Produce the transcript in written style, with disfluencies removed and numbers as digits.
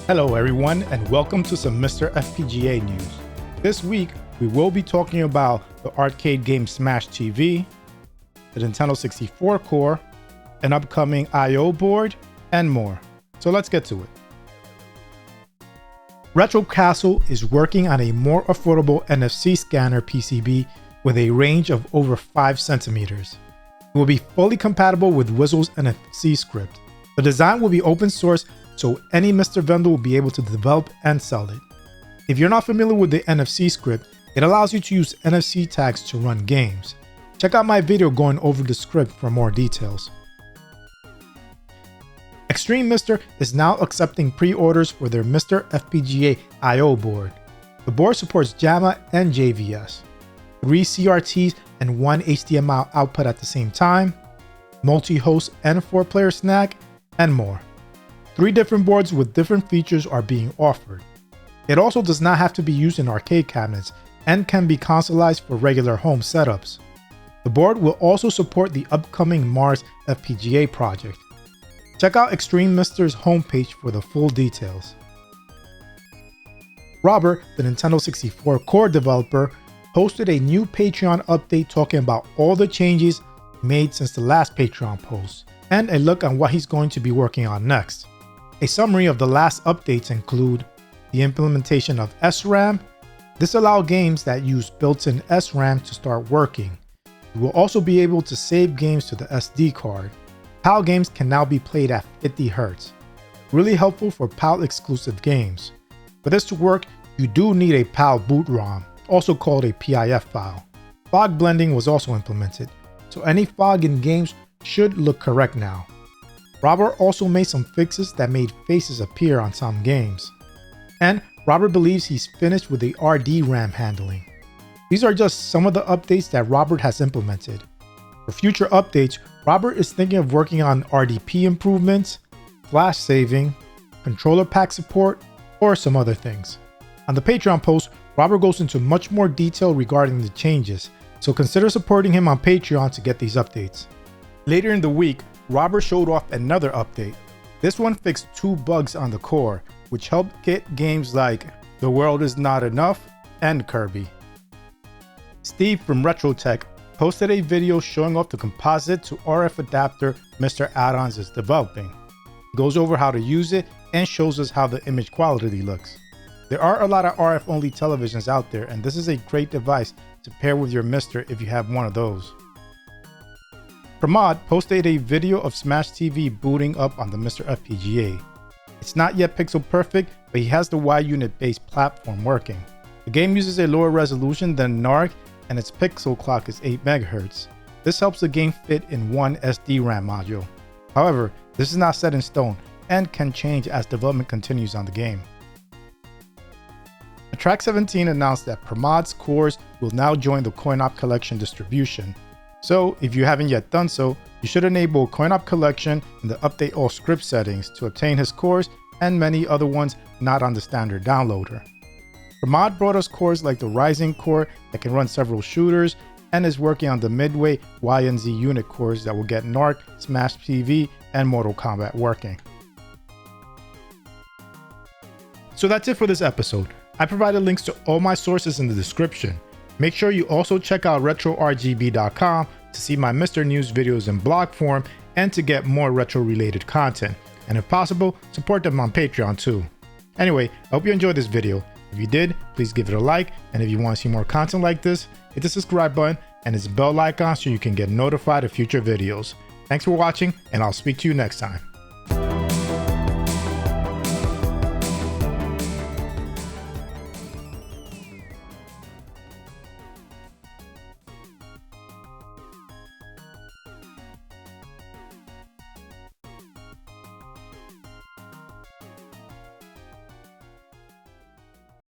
Hello everyone, and welcome to some MiSTer FPGA news. This week, we will be talking about the arcade game Smash TV, the Nintendo 64 core, an upcoming I/O board, and more. So let's get to it. Retro Castle is working on a more affordable NFC scanner PCB with a range of over 5 centimeters. It will be fully compatible with Whistle's NFC script. The design will be open source, so any MiSTer vendor will be able to develop and sell it. If you're not familiar with the NFC script, it allows you to use NFC tags to run games. Check out my video going over the script for more details. XTREME MiSTer is now accepting pre-orders for their MiSTer FPGA I/O board. The board supports JAMA and JVS, 3 CRTs and 1 HDMI output at the same time, multi-host and 4-player snack, and more. 3 different boards with different features are being offered. It also does not have to be used in arcade cabinets and can be consoleized for regular home setups. The board will also support the upcoming Mars FPGA project. Check out XTREME MiSTer's homepage for the full details. Robert, the Nintendo 64 core developer, posted a new Patreon update talking about all the changes made since the last Patreon post, and a look on what he's going to be working on next. A summary of the last updates include the implementation of SRAM. This allows games that use built-in SRAM to start working. You will also be able to save games to the SD card. PAL games can now be played at 50 Hz. Really helpful for PAL exclusive games. For this to work, you do need a PAL boot ROM, also called a PIF file. Fog blending was also implemented, so any fog in games should look correct now. Robert also made some fixes that made faces appear on some games. And Robert believes he's finished with the RD-RAM handling. These are just some of the updates that Robert has implemented. For future updates, Robert is thinking of working on RDP improvements, flash saving, controller pack support, or some other things. On the Patreon post, Robert goes into much more detail regarding the changes, so consider supporting him on Patreon to get these updates. Later in the week, Robert showed off another update. This one fixed 2 bugs on the core, which helped get games like The World Is Not Enough and Kirby. Steve from RetroTech posted a video showing off the composite to RF adapter MiSTer Add-ons is developing. He goes over how to use it and shows us how the image quality looks. There are a lot of RF-only televisions out there, and this is a great device to pair with your MiSTer if you have one of those. Pramod posted a video of Smash TV booting up on the MiSTer FPGA. It's not yet pixel perfect, but he has the Y-unit based platform working. The game uses a lower resolution than NARC, and its pixel clock is 8 MHz. This helps the game fit in one SD-RAM module. However, this is not set in stone and can change as development continues on the game. Track 17 announced that Pramod's cores will now join the CoinOp Collection distribution. So, if you haven't yet done so, you should enable CoinOp Collection in the Update All Script settings to obtain his cores and many other ones not on the standard downloader. Pramod brought us cores like the Rising core that can run several shooters, and is working on the Midway Y and Z unit cores that will get NARC, Smash TV, and Mortal Kombat working. So that's it for this episode. I provided links to all my sources in the description. Make sure you also check out RetroRGB.com to see my MiSTer news videos in blog form and to get more retro related content. And if possible, support them on Patreon too. Anyway, I hope you enjoyed this video. If you did, please give it a like, and if you want to see more content like this, hit the subscribe button and its bell icon so you can get notified of future videos. Thanks for watching, and I'll speak to you next time.